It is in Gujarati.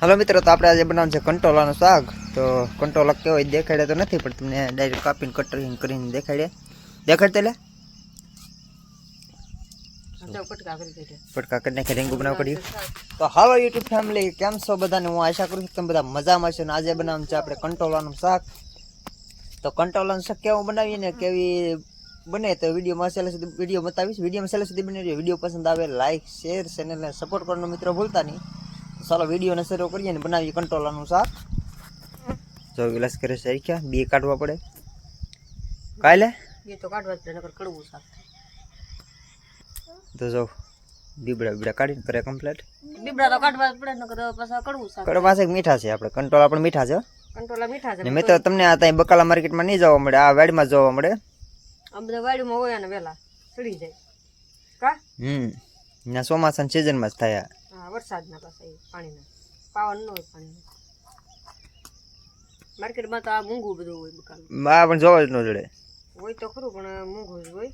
हेलो मित्रों, तो આપણે આજે બનાવવાનું છે કંટોલાનું શાક। તો કંટોલા કેવો હોય દેખાડે તો નથી, પણ તમને ડાયરેક્ટ કાપીને કટરિંગ કરીને દેખાડતે લે પટકા કરી નાખી રીંગું બનાવ પડ્યું। તો હાલો યુટ્યુબ ફેમિલી, કેમ છો બધાને? હું આશા કરું છું તમે બધા મજામાં છો। ને આજે બનાવવાનું છે આપણે કંટોલાનું શાક। તો કંટોલાનું શાક કેવું બનાવીએ ને કેવી બને તો વિડીયોમાં છેલ્લે સુધી વિડીયો બતાવીશ। વિડીયોમાં છેલ્લે સુધી બની રહ્યો। વિડીયો પસંદ આવે લાઈક શેર ચેનલને સપોર્ટ કરવાનું મિત્રો ભૂલતા નહીં। ચાલો વિડીયોને શરૂ કરીએ ને બનાવીએ કંટોલાનું શાક। જો ગ્લાસ કરે છે ક્યાં બી કાઢવા પડે કાલે ये तो काटवा પડે નકર કડવું શાક તો જો બીબડા કાઢીને કરે કમ્પ્લીટ। બીબડા તો કાટવા પડે નકર પાછા કડવું શાક કડવા છે મીઠા છે આપણે કંટોલા પણ મીઠા છે। કંટોલા મીઠા છે ને મિત્રો તમને આ ત્યાં બકાલા માર્કેટમાં નહીં જોવા મળે, આ વાડીમાં જોવા મળે। આ બધા વાડીમાં હોય ને વેલા સડી જાય કા ના ચોમાસાની સિઝનમાં જ થાય। હા વરસાદના પાછા પાણીના પાવન ન હોય પાણી માર્કેટમાં તો આ મૂંગું બધું હોય બકાલું આ પણ જોવા જ ન જડે હોય તો ખરું પણ મૂંગું જ હોય।